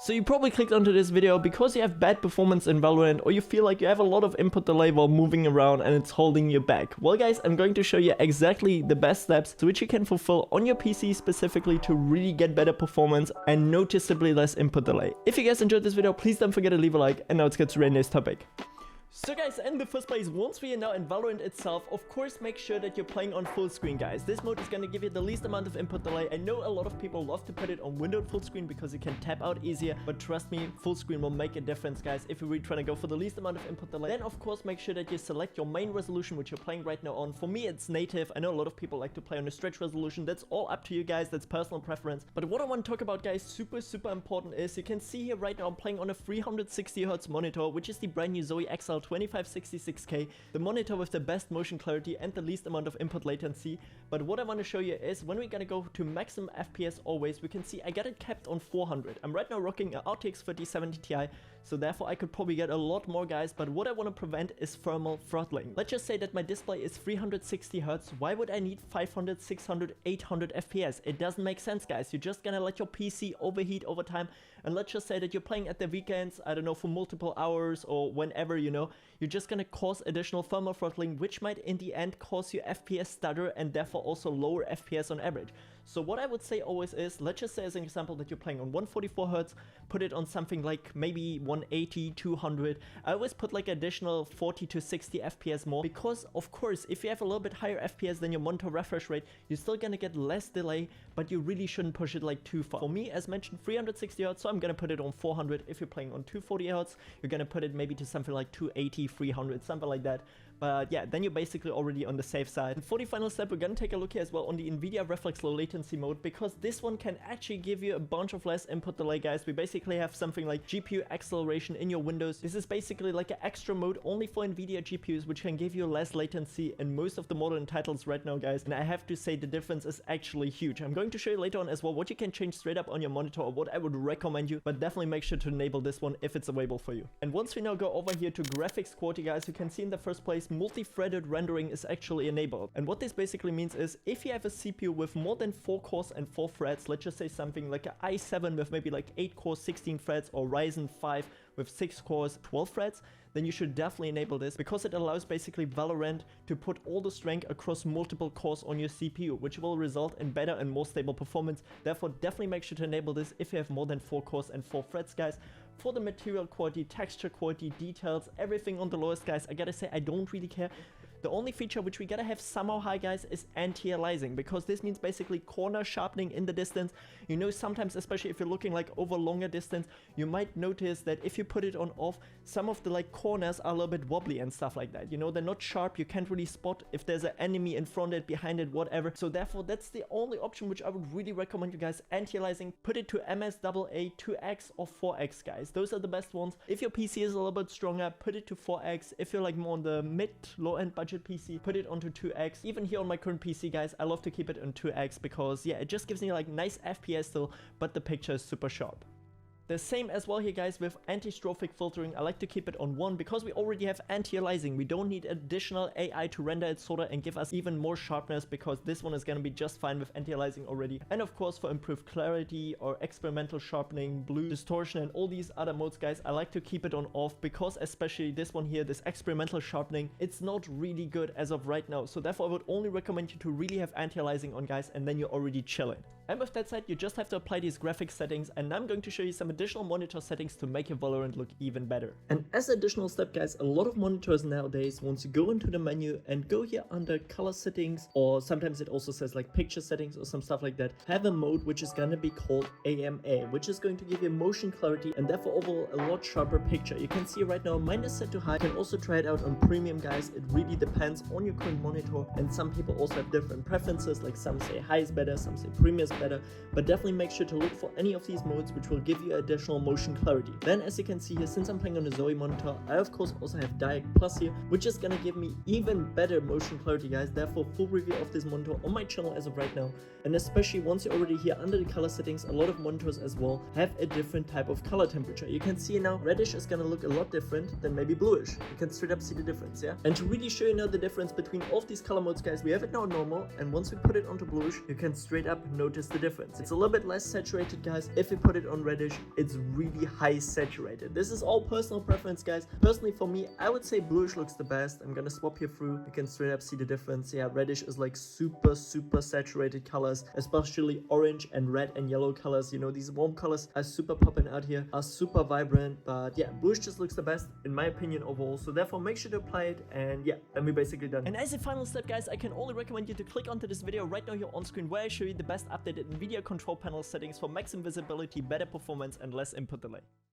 So you probably clicked onto this video because you have bad performance in Valorant, or you feel like you have a lot of input delay while moving around and it's holding you back. Well guys, I'm going to show you exactly the best steps to which you can fulfill on your PC specifically to really get better performance and noticeably less input delay. If you guys enjoyed this video, please don't forget to leave a like, and now let's get to today's topic. So guys, in the first place, once we are now in Valorant itself, of course make sure that you're playing on full screen, guys. This mode is going to give you the least amount of input delay. I know a lot of people love to put it on windowed full screen because you can tap out easier, but trust me, full screen will make a difference, guys. If you're really trying to go for the least amount of input delay, then of course make sure that you select your main resolution, which you're playing right now on. For me, it's native. I know a lot of people like to play on a stretch resolution. That's all up to you guys. That's personal preference. But what I want to talk about, guys, super important is you can see here right now I'm playing on a 360Hz monitor, which is the brand new Zoe XL 2566K, the monitor with the best motion clarity and the least amount of input latency. But what I want to show you is when we're gonna go to maximum FPS always, we can see I got it capped on 400. I'm right now rocking a RTX 3070 Ti, so therefore I could probably get a lot more, guys, but what I want to prevent is thermal throttling. Let's just say that my display is 360Hz. Why would I need 500, 600, 800 FPS? It doesn't make sense, guys. You're just gonna let your PC overheat over time, and let's just say that you're playing at the weekends, I don't know, for multiple hours or whenever, you know, you're just gonna cause additional thermal throttling, which might in the end cause your FPS stutter and therefore also lower FPS on average. So what I would say always is, let's just say as an example that you're playing on 144Hz, put it on something like maybe 180, 200. I always put like additional 40 to 60 FPS more, because of course if you have a little bit higher FPS than your monitor refresh rate, you're still gonna get less delay, but you really shouldn't push it like too far. For me, as mentioned, 360Hz, so I'm gonna put it on 400. If you're playing on 240Hz, you're gonna put it maybe to something like 280, 300, something like that. But yeah, then you're basically already on the safe side. And for the final step, we're gonna take a look here as well on the NVIDIA Reflex Low Latency mode, because this one can actually give you a bunch of less input delay, guys. We basically have something like GPU acceleration in your windows. This is basically like an extra mode only for NVIDIA GPUs, which can give you less latency in most of the modern titles right now, guys. And I have to say the difference is actually huge. I'm going to show you later on as well what you can change straight up on your monitor, or what I would recommend you, but definitely make sure to enable this one if it's available for you. And once we now go over here to graphics quality, guys, you can see in the first place multi-threaded rendering is actually enabled. And what this basically means is if you have a CPU with more than 4 cores and 4 threads, let's just say something like an i7 with maybe like 8 cores, 16 threads, or Ryzen 5 with 6 cores, 12 threads, then you should definitely enable this, because it allows basically Valorant to put all the strength across multiple cores on your CPU, which will result in better and more stable performance. Therefore, definitely make sure to enable this if you have more than 4 cores and 4 threads, guys. For the material quality, texture quality, details, everything on the lowest, guys, I gotta say I don't really care. The only feature which we gotta have somehow high, guys, is anti-aliasing, because this means basically corner sharpening in the distance. You know, sometimes, especially if you're looking like over longer distance, you might notice that if you put it on off, some of the like corners are a little bit wobbly and stuff like that. You know, they're not sharp. You can't really spot if there's an enemy in front of it, behind it, whatever. So therefore, that's the only option which I would really recommend you guys. Anti-aliasing, put it to MSAA 2x or 4x, guys. Those are the best ones. If your PC is a little bit stronger, put it to 4x. If you're like more on the mid, low-end budget PC, put it onto 2x. Even here on my current PC, guys, I love to keep it on 2x because yeah, it just gives me like nice FPS still, but the picture is super sharp. The same as well here, guys, with anti-strophic filtering. I like to keep it on 1 because we already have anti-aliasing. We don't need additional AI to render it sorta and give us even more sharpness, because this one is gonna be just fine with anti-aliasing already. And of course, for improved clarity or experimental sharpening, blue distortion, and all these other modes, guys, I like to keep it on off, because especially this one here, this experimental sharpening, it's not really good as of right now. So therefore, I would only recommend you to really have anti-aliasing on, guys, and then you're already chilling. And with that said, you just have to apply these graphics settings, and I'm going to show you some additional monitor settings to make your Valorant look even better. And as an additional step, guys, a lot of monitors nowadays want to go into the menu and go here under color settings, or sometimes it also says like picture settings or some stuff like that, have a mode which is gonna be called AMA, which is going to give you motion clarity and therefore overall a lot sharper picture. You can see right now mine is set to high. You can also try it out on premium, guys. It really depends on your current monitor, and some people also have different preferences, like some say high is better, some say premium is better, but definitely make sure to look for any of these modes which will give you additional motion clarity. Then, as you can see here, since I'm playing on a Zoe monitor, I of course also have Direct Plus here, which is gonna give me even better motion clarity, guys. Therefore, full review of this monitor on my channel as of right now. And especially once you're already here under the color settings, a lot of monitors as well have a different type of color temperature. You can see now reddish is gonna look a lot different than maybe bluish. You can straight up see the difference, yeah? And to really show you now the difference between all of these color modes, guys, we have it now normal, and once we put it onto bluish, you can straight up notice is the difference. It's a little bit less saturated, guys. If you put it on reddish, it's really high saturated. This is all personal preference, guys. Personally, for me, I would say bluish looks the best. I'm gonna swap here through. You can straight up see the difference. Yeah, reddish is like super saturated colors, especially orange and red and yellow colors. You know, these warm colors are super popping out here, are super vibrant. But yeah, bluish just looks the best in my opinion overall. So therefore, make sure to apply it. And yeah, then we're basically done. And as a final step, guys, I can only recommend you to click onto this video right now here on screen, where I show you the best updated NVIDIA control panel settings for maximum visibility, better performance, and less input delay.